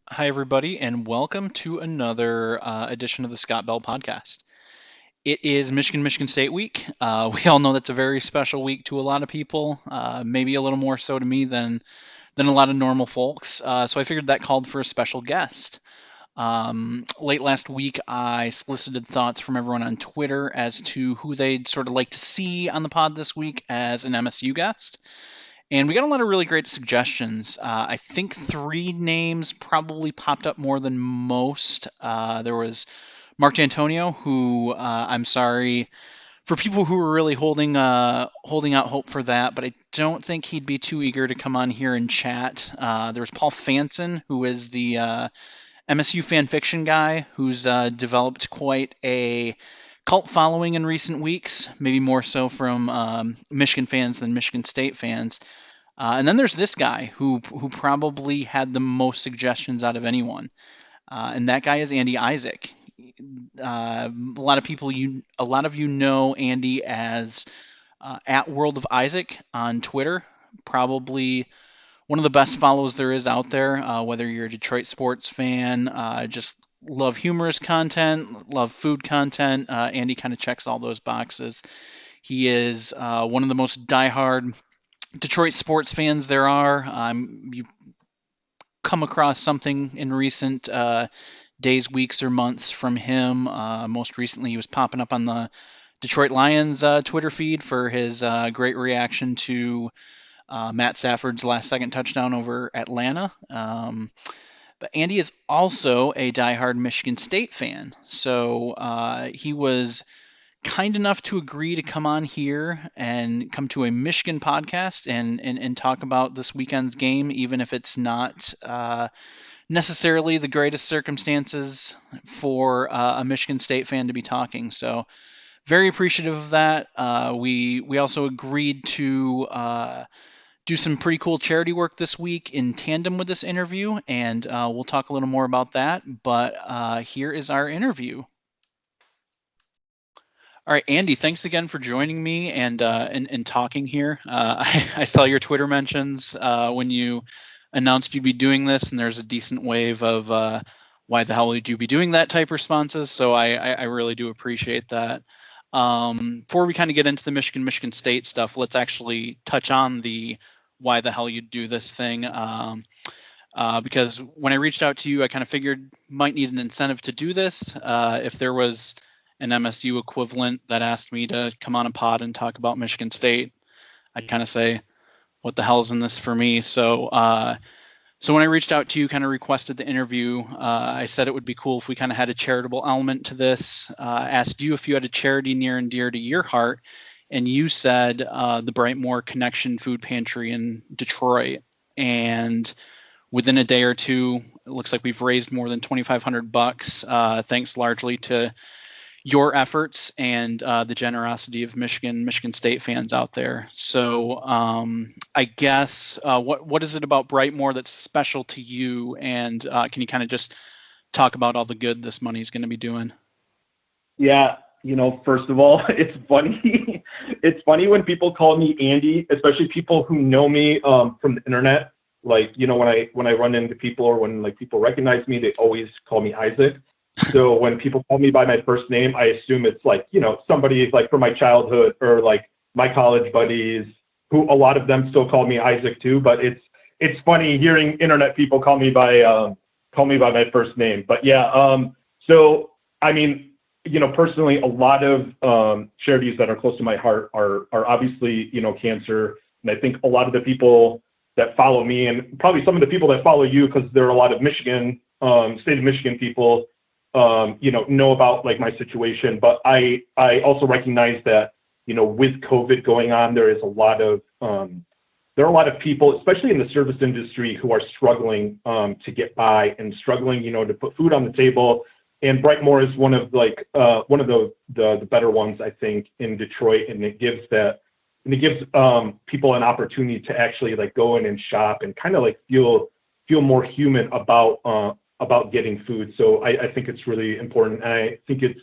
Hi, everybody, and welcome to another edition of the Scott Bell podcast. It is Michigan State week. We all know that's a very special week to a lot of people, maybe a little more so to me than a lot of normal folks. So I figured that called for a special guest. Late last week, I solicited thoughts from everyone on Twitter as to who they'd sort of like to see on the pod this week as an MSU guest. And we got a lot of really great suggestions. I think three names probably popped up more than most. There was Mark Dantonio, who I'm sorry for people who were really holding out hope for that, but I don't think he'd be too eager to come on here and chat. There was Paul Fanson, who is the MSU fan fiction guy, who's developed quite a cult following in recent weeks, maybe more so from Michigan fans than Michigan State fans. And then there's this guy who probably had the most suggestions out of anyone, and that guy is Andy Isaac. A lot of you know Andy as at World of Isaac on Twitter. Probably one of the best follows there is out there. Whether you're a Detroit sports fan, just love humorous content, love food content, Andy kind of checks all those boxes. He is one of the most diehard Detroit sports fans there are. You come across something in recent days, weeks, or months from him. Most recently, he was popping up on the Detroit Lions Twitter feed for his great reaction to Matt Stafford's last second touchdown over Atlanta. But Andy is also a diehard Michigan State fan. So he was kind enough to agree to come on here and come to a Michigan podcast and talk about this weekend's game, even if it's not necessarily the greatest circumstances for a Michigan State fan to be talking. So very appreciative of that. We also agreed to do some pretty cool charity work this week in tandem with this interview, and we'll talk a little more about that. But here is our interview. All right, Andy, thanks again for joining me and talking here. I saw your Twitter mentions when you announced you'd be doing this, and there's a decent wave of why the hell would you be doing that type responses. So I really do appreciate that. Before we kind of get into the Michigan State stuff, let's actually touch on the why the hell you'd do this thing. Because when I reached out to you, I kind of figured might need an incentive to do this. If there was an MSU equivalent that asked me to come on a pod and talk about Michigan State, I'd kind of say, what the hell's in this for me? So when I reached out to you, kind of requested the interview, I said it would be cool if we kind of had a charitable element to this. Asked you if you had a charity near and dear to your heart, and you said the Brightmoor Connection Food Pantry in Detroit. And within a day or two, it looks like we've raised more than $2,500, thanks largely to your efforts and the generosity of Michigan State fans out there. So I guess what is it about Brightmoor that's special to you? And can you kind of just talk about all the good this money is going to be doing? Yeah, first of all, it's funny. It's funny when people call me Andy, especially people who know me from the internet. Like, when I run into people or when like people recognize me, they always call me Isaac. So when people call me by my first name, I assume it's like, somebody like from my childhood or like my college buddies, who a lot of them still call me Isaac too. But it's funny hearing internet people call me by my first name. But yeah, so I mean, personally, a lot of charities that are close to my heart are obviously, cancer. And I think a lot of the people that follow me and probably some of the people that follow you, because there are a lot of state of Michigan people, know about like my situation. But I also recognize that, with COVID going on, there are a lot of people, especially in the service industry, who are struggling to get by and struggling, to put food on the table. And Brightmoor is one of the better ones, I think, in Detroit, and it gives people an opportunity to actually like go in and shop and kind of like feel more human about getting food. So I think it's really important. And I think it's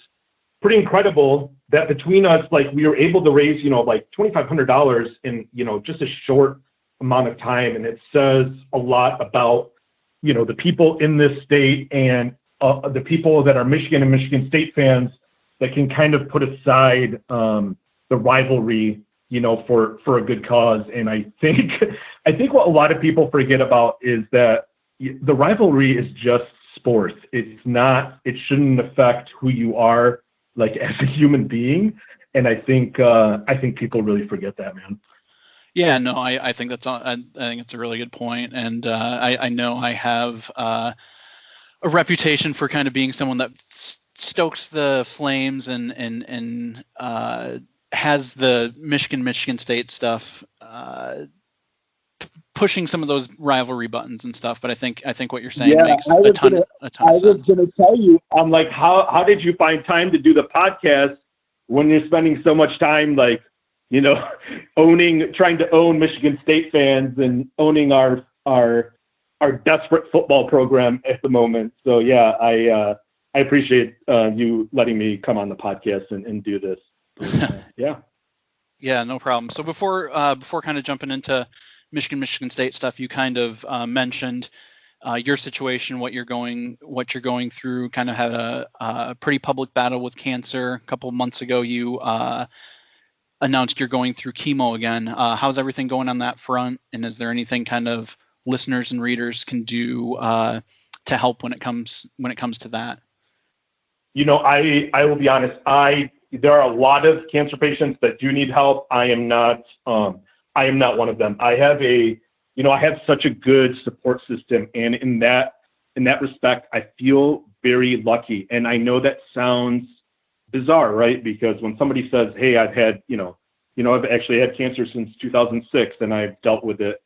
pretty incredible that between us, like we were able to raise, like $2,500 in, just a short amount of time. And it says a lot about the people in this state and the people that are Michigan and Michigan State fans that can kind of put aside the rivalry, for a good cause. And I think what a lot of people forget about is that the rivalry is just sports. It shouldn't affect who you are, like, as a human being. And I think people really forget that, man. Yeah, no, I think I think it's a really good point, and I know I have a reputation for kind of being someone that stokes the flames and has the Michigan State stuff pushing some of those rivalry buttons and stuff. But I think what you're saying makes a ton of sense. I was going to tell you, I'm like, how did you find time to do the podcast when you're spending so much time, like, trying to own Michigan State fans and owning our desperate football program at the moment. So yeah, I appreciate you letting me come on the podcast and do this. Yeah. Yeah, no problem. So before kind of jumping into Michigan State stuff, you kind of mentioned your situation, what you're going through. Kind of had a pretty public battle with cancer. A couple of months ago, you announced you're going through chemo again. How's everything going on that front? And is there anything kind of listeners and readers can do to help when it comes to that? I will be honest. There are a lot of cancer patients that do need help. I am not one of them. I have such a good support system, and in that respect, I feel very lucky. And I know that sounds bizarre, right? Because when somebody says, "Hey, I've actually had cancer since 2006, and I've dealt with it,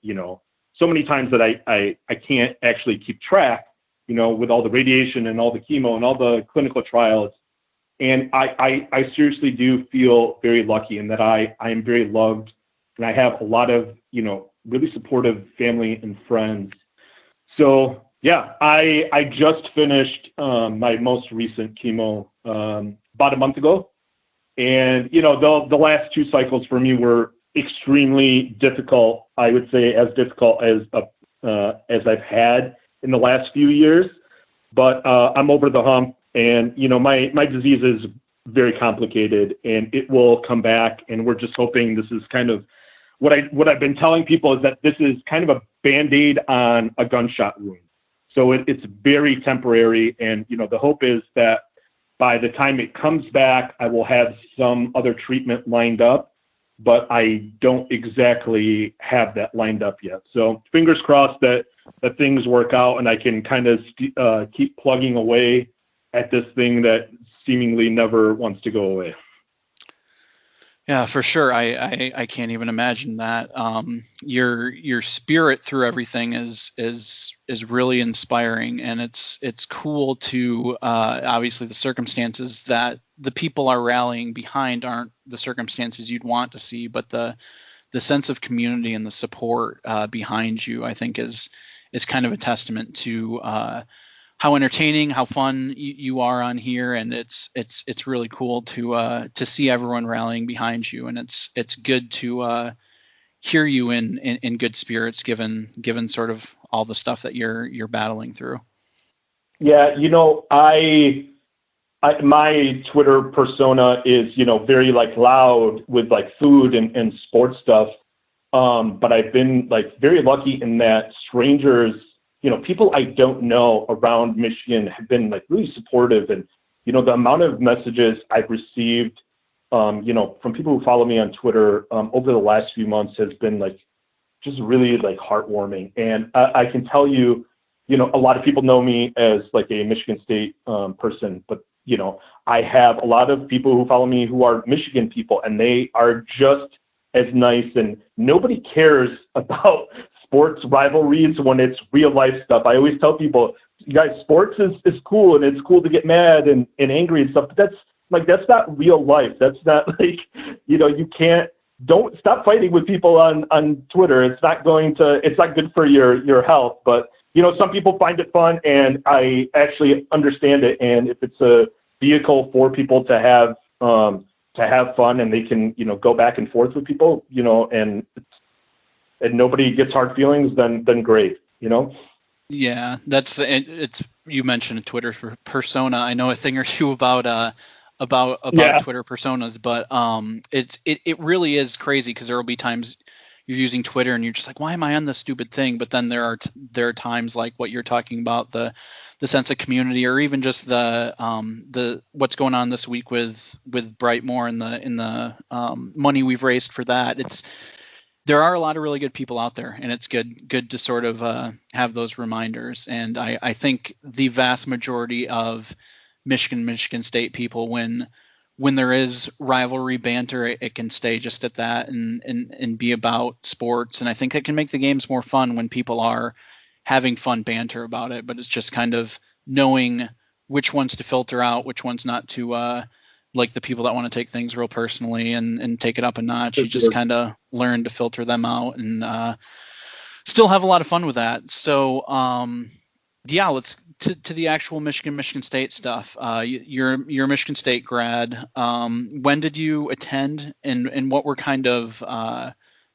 so many times that I can't actually keep track, with all the radiation and all the chemo and all the clinical trials." And I seriously do feel very lucky in that I am very loved, and I have a lot of, really supportive family and friends. So yeah, I just finished my most recent chemo about a month ago. And, the last two cycles for me were extremely difficult. I would say as difficult as I've had in the last few years, but I'm over the hump. And, my disease is very complicated, and it will come back. And we're just hoping this is kind of what I've been telling people is that this is kind of a Band-Aid on a gunshot wound. So it's very temporary. And, the hope is that by the time it comes back, I will have some other treatment lined up, but I don't exactly have that lined up yet. So fingers crossed that things work out and I can kind of keep plugging away at this thing that seemingly never wants to go away. Yeah, for sure. I can't even imagine that. Your spirit through everything is really inspiring, and it's cool to obviously the circumstances that the people are rallying behind aren't the circumstances you'd want to see, but the sense of community and the support behind you, I think is kind of a testament to how entertaining, how fun you are on here, and it's really cool to see everyone rallying behind you, and it's good to hear you in good spirits given sort of all the stuff that you're battling through. Yeah, my Twitter persona is very like loud with like food and sports stuff, but I've been like very lucky in that strangers, people I don't know around Michigan have been like really supportive. And, the amount of messages I've received, from people who follow me on Twitter over the last few months has been like, just really like heartwarming. And I can tell you, a lot of people know me as like a Michigan State person, but, I have a lot of people who follow me who are Michigan people, and they are just as nice, and nobody cares about sports rivalries when it's real life stuff. I always tell people, you guys, sports is cool, and it's cool to get mad and angry and stuff, but that's not real life. That's not like, don't stop fighting with people on Twitter. It's not good for your health, but some people find it fun, and I actually understand it. And if it's a vehicle for people to have fun, and they can, go back and forth with people, and nobody gets hard feelings, then great, Yeah, it's you mentioned a Twitter persona. I know a thing or two about Yeah, Twitter personas, but it really is crazy because there will be times you're using Twitter and you're just like, why am I on this stupid thing? But then there are times like what you're talking about, the sense of community, or even just the what's going on this week with Brightmoor and the money we've raised for that. There are a lot of really good people out there, and it's good to sort of have those reminders. And I think the vast majority of Michigan State people, when there is rivalry banter, it can stay just at that and be about sports. And I think it can make the games more fun when people are having fun banter about it. But it's just kind of knowing which ones to filter out, which ones not to like the people that want to take things real personally and take it up a notch. for You just sure. kind of learn to filter them out and still have a lot of fun with that. So, yeah, let's to the actual Michigan State stuff. You're a Michigan State grad. When did you attend, and what were kind of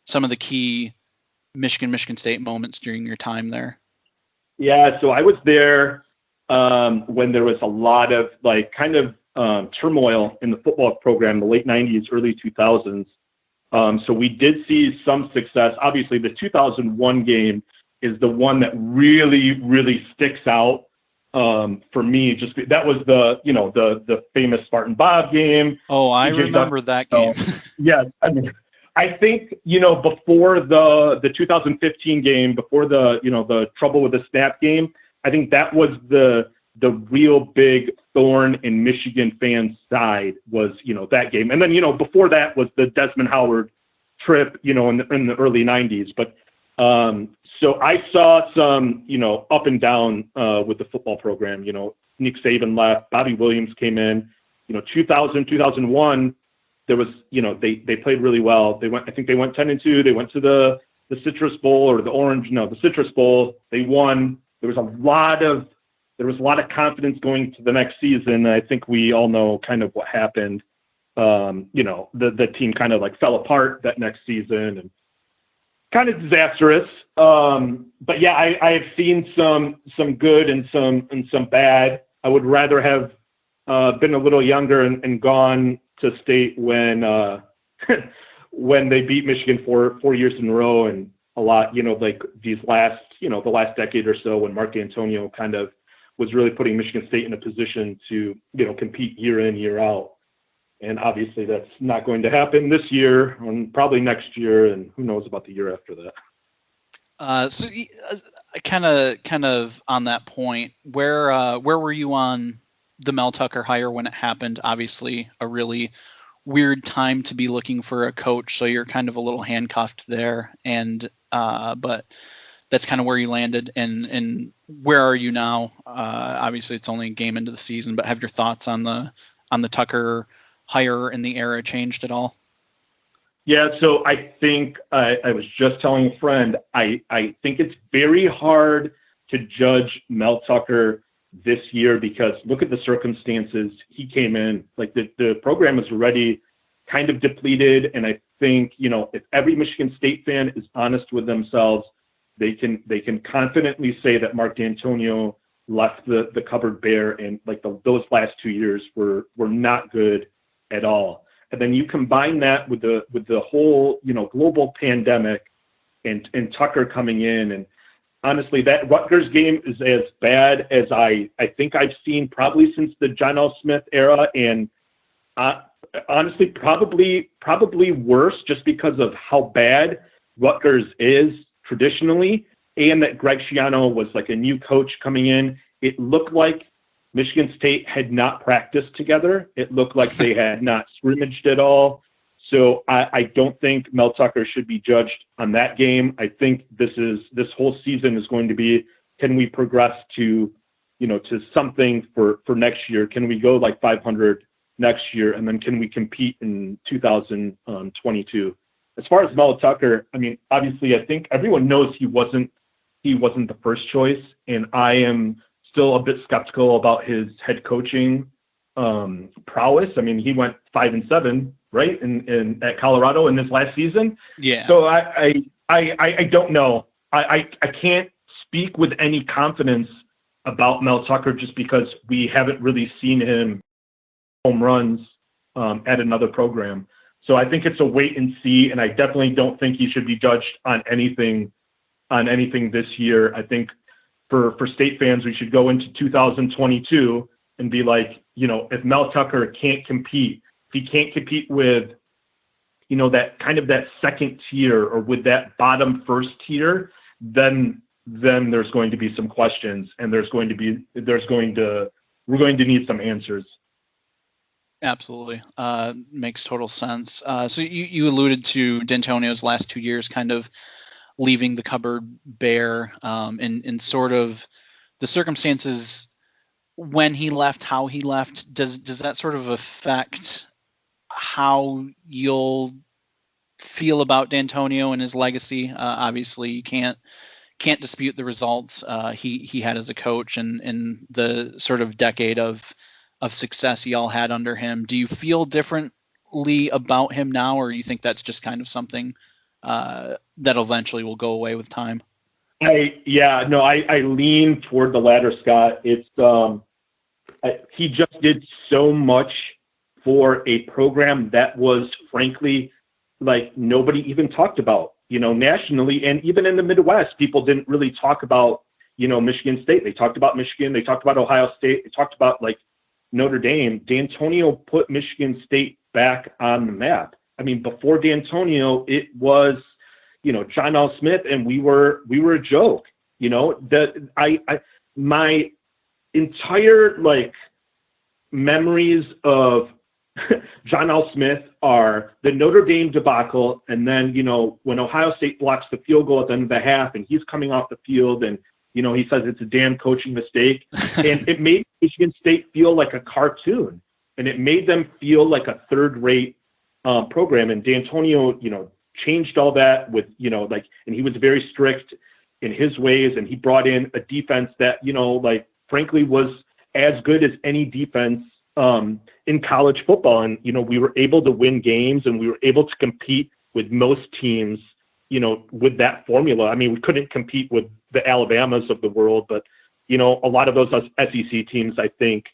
some of the key Michigan State moments during your time there? Yeah, so I was there when there was a lot of like kind of turmoil in the football program, the late '90s, early 2000s. So we did see some success. Obviously, the 2001 game is the one that really, really sticks out for me. Just that was the famous Spartan Bob game. Oh, I CJ Duck. remember that game. Yeah, I mean, I think before the 2015 game, before the trouble with the snap game, I think that was the real big thorn in Michigan fans' side was that game, and then before that was the Desmond Howard trip in the early '90s. But so I saw some up and down with the football program. Nick Saban left, Bobby Williams came in. 2000 2001. There was, they played really well. I think they went 10-2. They went to the Citrus Bowl or the Citrus Bowl. They won. There was a lot of confidence going to the next season. I think we all know kind of what happened. The team kind of like fell apart that next season and kind of disastrous. But yeah, I have seen some good and some bad. I would rather have been a little younger and gone to state when when they beat Michigan 4 years in a row, and a lot like these last the last decade or so when Mark Dantonio kind of was really putting Michigan State in a position to compete year in, year out. And obviously that's not going to happen this year and probably next year, and who knows about the year after that. So, kind of on that point, where were you on the Mel Tucker hire when it happened? Obviously, a really weird time to be looking for a coach, so you're kind of a little handcuffed there. And but that's kind of where you landed. And where are you now? Obviously, it's only a game into the season, but have your thoughts on the Tucker hire and the era changed at all? Yeah, so I think I was just telling a friend, I think it's very hard to judge Mel Tucker this year because look at the circumstances he came in. Like the program is already kind of depleted, and I think if every Michigan State fan is honest with themselves, they can confidently say that Mark Dantonio left the cupboard bare, and like those last 2 years were not good at all. And then you combine that with the whole global pandemic and Tucker coming in, and honestly that Rutgers game is as bad as I think I've seen probably since the John L. Smith era, and honestly probably worse just because of how bad Rutgers is traditionally, and that Greg Schiano was like a new coach coming in. It looked like Michigan State had not practiced together. It looked like they had not scrimmaged at all. So I don't think Mel Tucker should be judged on that game. I think this whole season is going to be, can we progress to something for next year? Can we go like 500 next year? And then can we compete in 2022? As far as Mel Tucker, I mean, obviously I think everyone knows he wasn't the first choice, and I am still a bit skeptical about his head coaching prowess. I mean, he went 5-7, right, in at Colorado in this last season. Yeah. So I don't know. I can't speak with any confidence about Mel Tucker just because we haven't really seen him home runs at another program. So I think it's a wait and see, and I definitely don't think he should be judged on anything this year. I think for state fans, we should go into 2022 and be like, if Mel Tucker can't compete, if he can't compete with, that kind of that second tier or with that bottom first tier, then there's going to be some questions, and we're going to need some answers. Absolutely. Makes total sense. So you alluded to Dantonio's last 2 years kind of leaving the cupboard bare, in sort of the circumstances when he left, how he left. Does that sort of affect how you'll feel about Dantonio and his legacy? Obviously, you can't dispute the results he had as a coach and the sort of decade of success y'all had under him. Do you feel differently about him now, or you think that's just kind of something that eventually will go away with time? I lean toward the latter, Scott. It's he just did so much for a program that was frankly like nobody even talked about, nationally, and even in the Midwest, people didn't really talk about, Michigan State. They talked about Michigan, they talked about Ohio State, they talked about like Notre Dame. Dantonio put Michigan State back on the map. I mean, before Dantonio, it was, John L. Smith, and we were a joke. My entire like memories of John L. Smith are the Notre Dame debacle, and then when Ohio State blocks the field goal at the end of the half, and he's coming off the field, and he says it's a damn coaching mistake, and it made Michigan State feel like a cartoon, and it made them feel like a third-rate program. And Dantonio, changed all that with, and he was very strict in his ways, and he brought in a defense that, frankly was as good as any defense in college football. And, we were able to win games, and we were able to compete with most teams, with that formula. I mean, we couldn't compete with the Alabamas of the world, but, a lot of those SEC teams, I think,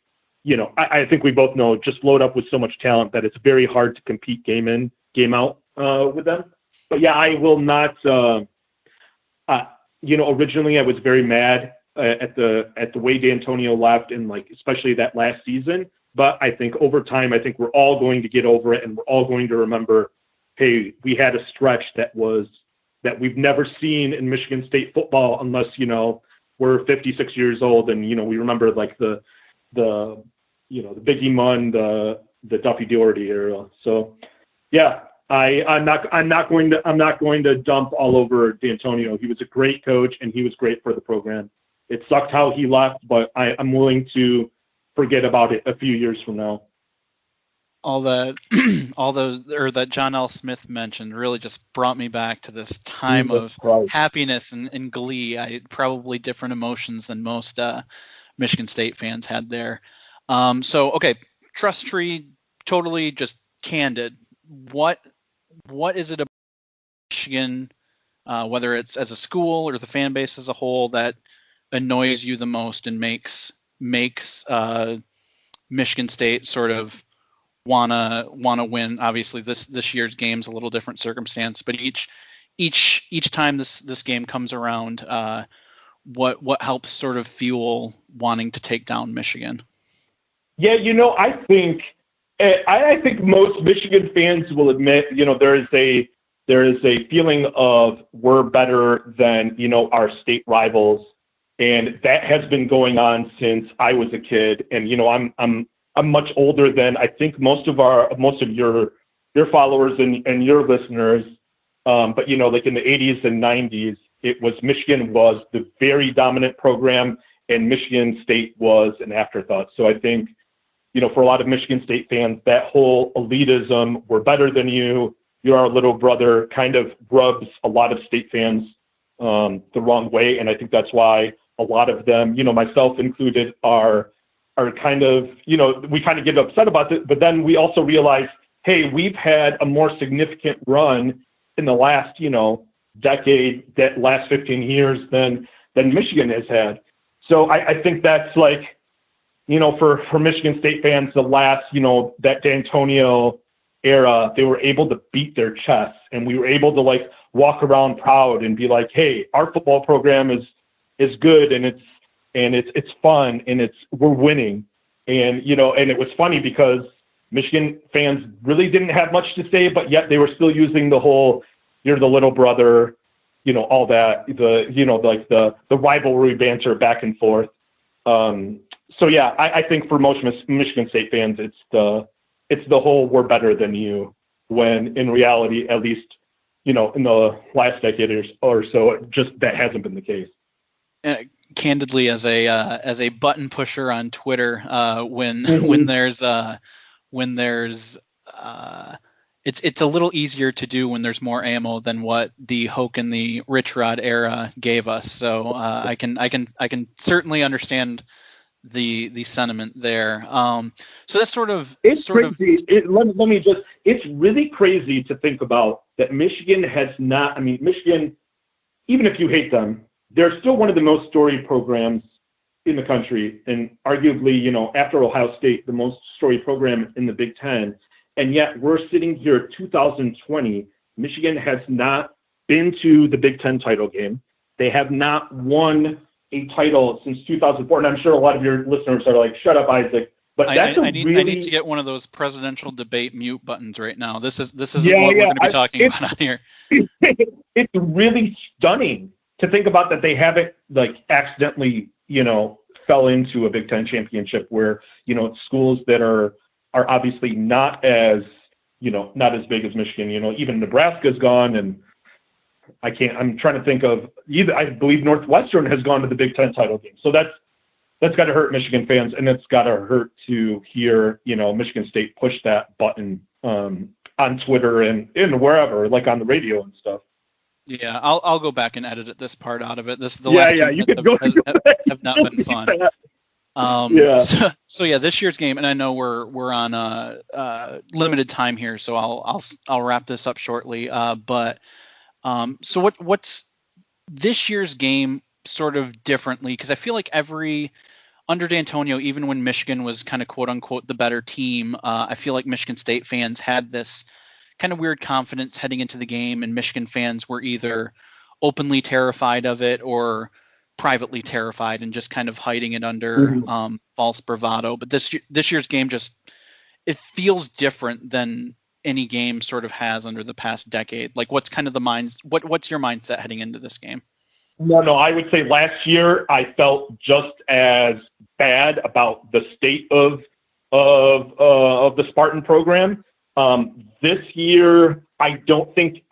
I think we both know, just load up with so much talent that it's very hard to compete game in, game out with them. But yeah, I will not, originally I was very mad at the way Dantonio left, and like, especially that last season. But I think over time, I think we're all going to get over it, and we're all going to remember, hey, we had a stretch that we've never seen in Michigan State football, unless, we're 56 years old, and, we remember like the Biggie Munn, the Duffy Daugherty era. So yeah, I'm not going to dump all over Dantonio. He was a great coach, and he was great for the program. It sucked how he left, but I'm willing to forget about it a few years from now. All those that John L. Smith mentioned really just brought me back to this time of happiness and glee. Probably different emotions than most Michigan State fans had there. So okay, trust tree, totally just candid. What is it about Michigan, whether it's as a school or the fan base as a whole, that annoys you the most and makes Michigan State sort of wanna win? Obviously, this year's game's a little different circumstance, but each time this game comes around, what helps sort of fuel wanting to take down Michigan? Yeah, I think most Michigan fans will admit, there is a feeling of we're better than, our state rivals. And that has been going on since I was a kid. And, I'm much older than I think most of your followers and your listeners. But, like in the 80s and 90s, Michigan was the very dominant program, and Michigan State was an afterthought. So I think, for a lot of Michigan State fans, that whole elitism, we're better than you, you're our little brother, kind of rubs a lot of state fans the wrong way. And I think that's why a lot of them, myself included, are kind of, we kind of get upset about it. But then we also realize, hey, we've had a more significant run in the last, decade, that last 15 years than than Michigan has had. So I think that's like, for Michigan State fans, the last, that Dantonio era, they were able to beat their chests, and we were able to like walk around proud and be like, hey, our football program is good, and it's fun, and we're winning. And, and it was funny because Michigan fans really didn't have much to say, but yet they were still using the whole, you're the little brother, all that, the rivalry banter back and forth. So yeah, I think for most Michigan State fans, it's the whole we're better than you, when in reality, at least, in the last decade or so, just that hasn't been the case. Candidly, as a button pusher on Twitter, when there's it's a little easier to do when there's more ammo than what the Hoke and the Rich Rod era gave us. So I can certainly understand the sentiment there. So that's it's crazy. Let me just, it's really crazy to think about that Michigan has not, Michigan, even if you hate them, they're still one of the most storied programs in the country, and arguably, after Ohio State, the most storied program in the Big Ten. And yet we're sitting here 2020. Michigan has not been to the Big Ten title game. They have not won a title since 2004. And I'm sure a lot of your listeners are like, shut up, Isaac. But that's I need to get one of those presidential debate mute buttons right now. This isn't what we're going to be talking about on here. It's really stunning to think about that they haven't like accidentally, fell into a Big Ten championship where, schools that are obviously not as big as Michigan, even Nebraska's gone, and I'm trying to think of I believe Northwestern has gone to the Big Ten title game. So that's got to hurt Michigan fans, and it's got to hurt to hear, Michigan State push that button on Twitter and wherever, like on the radio and stuff. Yeah, I'll go back and edit this part out of it. The last 2 minutes have not been fun. So yeah, this year's game, and I know we're on limited time here, so I'll wrap this up shortly. But so what's this year's game sort of differently? Because I feel like under Dantonio, even when Michigan was kind of quote unquote the better team, I feel like Michigan State fans had this kind of weird confidence heading into the game, and Michigan fans were either openly terrified of it or privately terrified and just kind of hiding it under false bravado. But this year's game it feels different than any game sort of has under the past decade. Like, what's kind of what's your mindset heading into this game? No, I would say last year I felt just as bad about the state of the Spartan program. This year, I don't think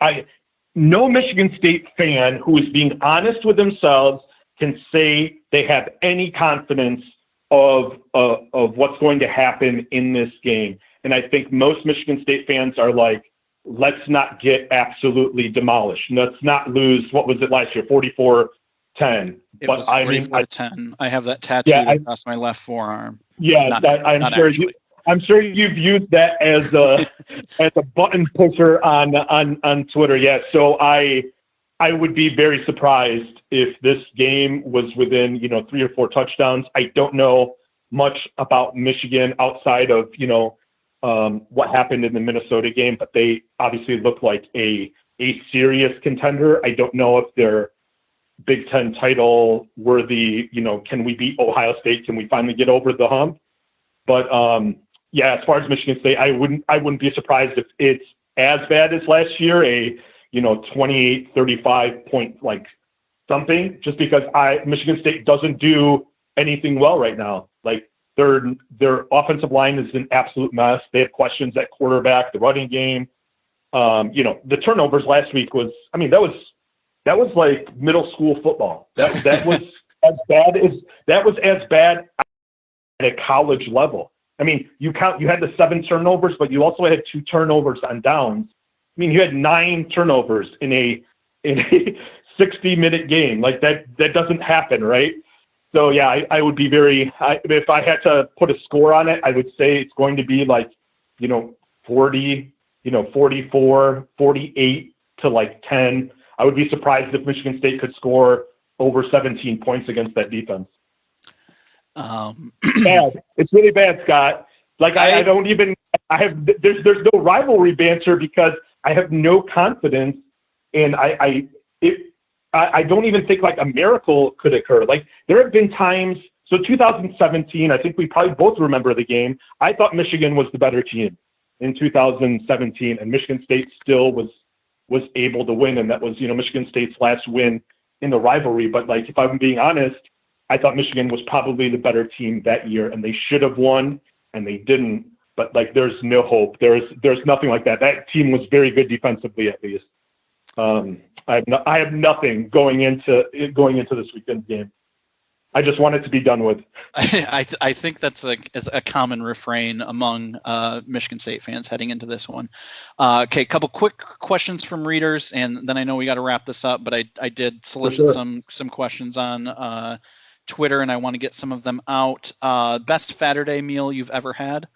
no Michigan State fan who is being honest with themselves can say they have any confidence of what's going to happen in this game. And I think most Michigan State fans are like, let's not get absolutely demolished. Let's not lose. What was it last year? 44-10. It was 44-10. I have that tattooed across my left forearm. Yeah, I'm sure you've used that as a button pusher on Twitter. Yeah, so I would be very surprised if this game was within 3 or 4 touchdowns. I don't know much about Michigan outside of what happened in the Minnesota game, but they obviously look like a serious contender. I don't know if they're Big Ten title worthy. Can we beat Ohio State? Can we finally get over the hump? But yeah, as far as Michigan State, I wouldn't be surprised if it's as bad as last year, a 28-35 point like something, just because Michigan State doesn't do anything well right now. Like their offensive line is an absolute mess. They have questions at quarterback, the running game. The turnovers last week was that was like middle school football. That was as bad at a college level. You had the 7 turnovers, but you also had 2 turnovers on downs. You had 9 turnovers in a 60-minute game. Like that doesn't happen, right? So yeah, I would be if I had to put a score on it, I would say it's going to be like 40, 44, 48 to like 10. I would be surprised if Michigan State could score over 17 points against that defense. Um, Bad. It's really bad, Scott. Like I don't even. I have. There's no rivalry banter because I have no confidence, and I don't even think like a miracle could occur. Like there have been times. So 2017, I think we probably both remember the game. I thought Michigan was the better team in 2017, and Michigan State still was able to win, and that was Michigan State's last win in the rivalry. But like if I'm being honest, I thought Michigan was probably the better team that year, and they should have won, and they didn't. But like, there's no hope. There's nothing like that. That team was very good defensively, at least. I have nothing going into this weekend's game. I just want it to be done with. I think that's a common refrain among Michigan State fans heading into this one. Okay, a couple quick questions from readers, and then I know we got to wrap this up. But I did solicit some questions on Twitter, and I want to get some of them out. Best Saturday meal you've ever had?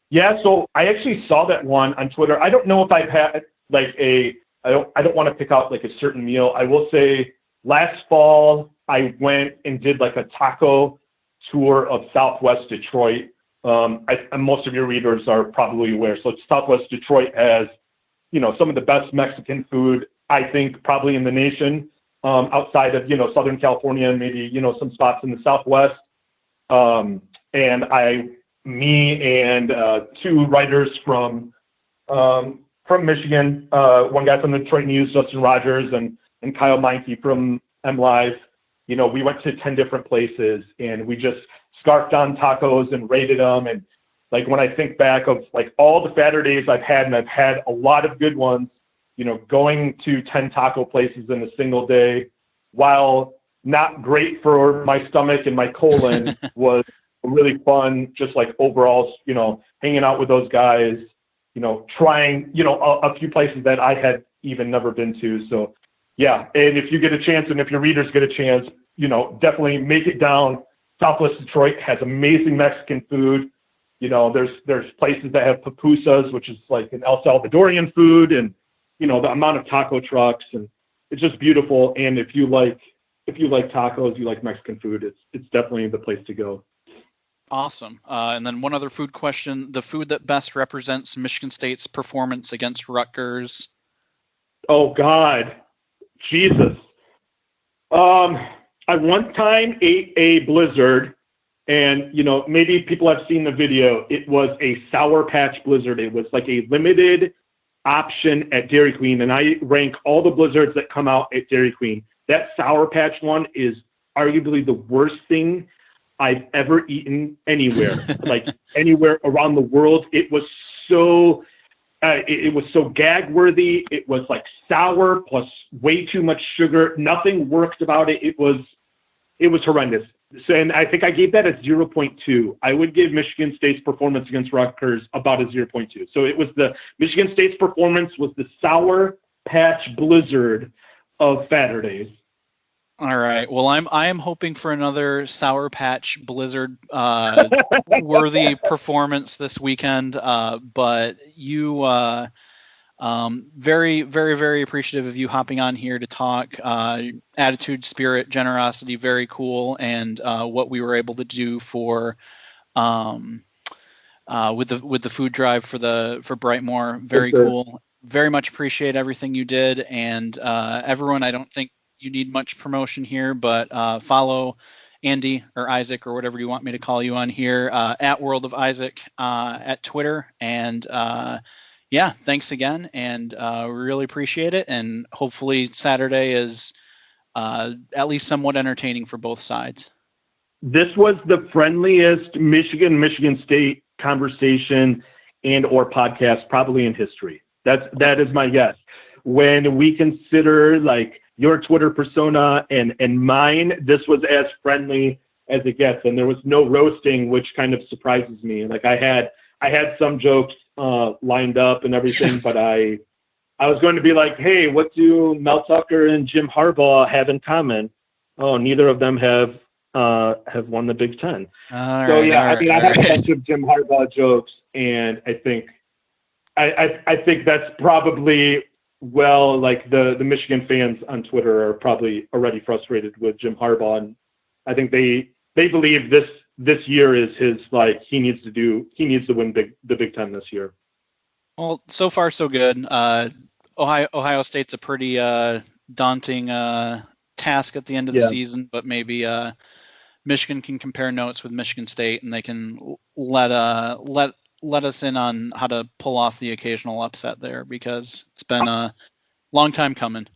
Yeah, so I actually saw that one on Twitter. I don't know if I've had like I don't want to pick out like a certain meal. I will say last fall I went and did like a taco tour of Southwest Detroit. Most of your readers are probably aware. So Southwest Detroit has, some of the best Mexican food, I think, probably in the nation, outside of, Southern California and maybe, some spots in the Southwest. And me and two writers from Michigan, one guy from the Detroit News, Justin Rogers, and Kyle Meinke from MLive, we went to 10 different places and we just scarfed on tacos and rated them. And like, when I think back of like all the Saturdays I've had, and I've had a lot of good ones, going to 10 taco places in a single day, while not great for my stomach and my colon, was really fun, just like overall, hanging out with those guys, trying, a few places that I had even never been to. So yeah. And if you get a chance, and if your readers get a chance, definitely make it down. Southwest Detroit has amazing Mexican food. There's places that have pupusas, which is like an El Salvadorian food, and, the amount of taco trucks, and it's just beautiful. And if you like tacos, you like Mexican food, it's definitely the place to go. Awesome. And then one other food question: the food that best represents Michigan State's performance against Rutgers? Oh God, Jesus. I one time ate a Blizzard, and maybe people have seen the video. It was a Sour Patch Blizzard. It was like a limited option at Dairy Queen, and I rank all the Blizzards that come out at Dairy Queen. That Sour Patch one is arguably the worst thing I've ever eaten anywhere, like anywhere around the world. It was so gag worthy. It was like sour plus way too much sugar. Nothing worked about it. It was horrendous. So, and I think I gave that a 0.2. I would give Michigan State's performance against Rutgers about a 0.2. So it was Michigan State's performance was the Sour Patch Blizzard of Saturdays. All right. Well, I am hoping for another Sour Patch Blizzard worthy performance this weekend. But you, very, very, very appreciative of you hopping on here to talk. Attitude, spirit, generosity, very cool, and what we were able to do for with the food drive for Brightmoor, very cool. Very much appreciate everything you did, and everyone. I don't think you need much promotion here, but follow Andy or Isaac or whatever you want me to call you on here at World of Isaac at Twitter. And yeah, thanks again, and we really appreciate it. And hopefully Saturday is at least somewhat entertaining for both sides. This was the friendliest Michigan State conversation and or podcast probably in history. That is my guess. When we consider like your Twitter persona and mine, this was as friendly as it gets, and there was no roasting, which kind of surprises me. Like I had some jokes lined up and everything, but I was going to be like, hey, what do Mel Tucker and Jim Harbaugh have in common? Oh, neither of them have won the Big Ten. I have a bunch of Jim Harbaugh jokes, and I think that's probably Well, like the Michigan fans on Twitter are probably already frustrated with Jim Harbaugh, and I think they believe this year is his, like, he needs to win the Big Ten this year. Well, so far so good. Ohio State's a pretty daunting task at the end of the Yeah. season, but maybe Michigan can compare notes with Michigan State, and they can let us in on how to pull off the occasional upset there, because it's been a long time coming.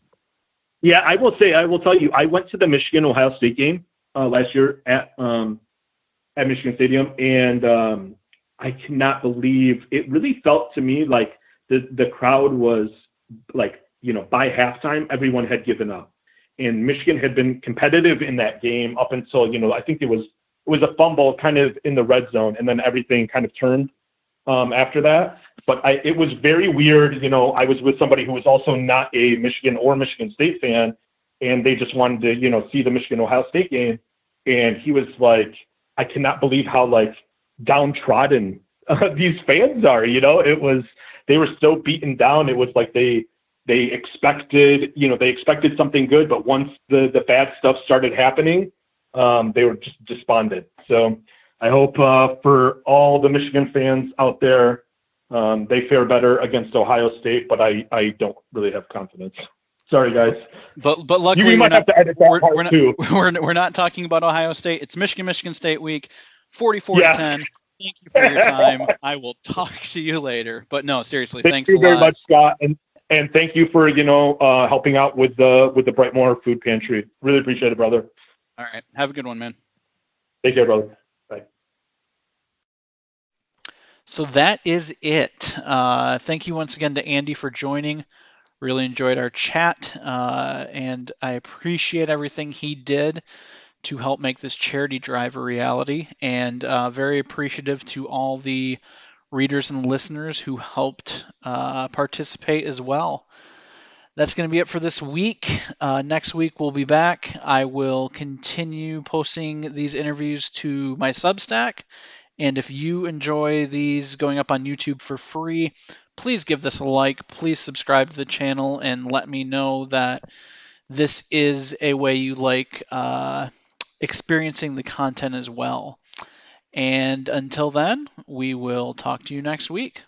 Yeah, I will tell you, I went to the Michigan Ohio State game last year at Michigan Stadium, and I cannot believe it. Really felt to me like the crowd was like, by halftime everyone had given up, and Michigan had been competitive in that game up until, I think it was a fumble kind of in the red zone, and then everything kind of turned after that. But it was very weird. I was with somebody who was also not a Michigan or Michigan State fan, and they just wanted to, see the Michigan Ohio State game. And he was like, I cannot believe how, like, downtrodden these fans are. They were so beaten down. It was like they expected something good, but once the bad stuff started happening, they were just despondent. So I hope for all the Michigan fans out there, they fare better against Ohio State, but I don't really have confidence. Sorry, guys. But luckily We might have to edit that part too. We're not talking about Ohio State. It's Michigan State week, 44 Yeah. to 10. Thank you for your time. I will talk to you later. But no, seriously, Thank thanks you a very lot. much, Scott, and thank you for helping out with the Brightmoor Food Pantry. Really appreciate it, brother. All right, have a good one, man. Take care, brother. Bye. So that is it. Thank you once again to Andy for joining. Really enjoyed our chat, and I appreciate everything he did to help make this charity drive a reality, and very appreciative to all the readers and listeners who helped participate as well. That's going to be it for this week. Next week we'll be back. I will continue posting these interviews to my Substack. And if you enjoy these going up on YouTube for free, please give this a like. Please subscribe to the channel and let me know that this is a way you like experiencing the content as well. And until then, we will talk to you next week.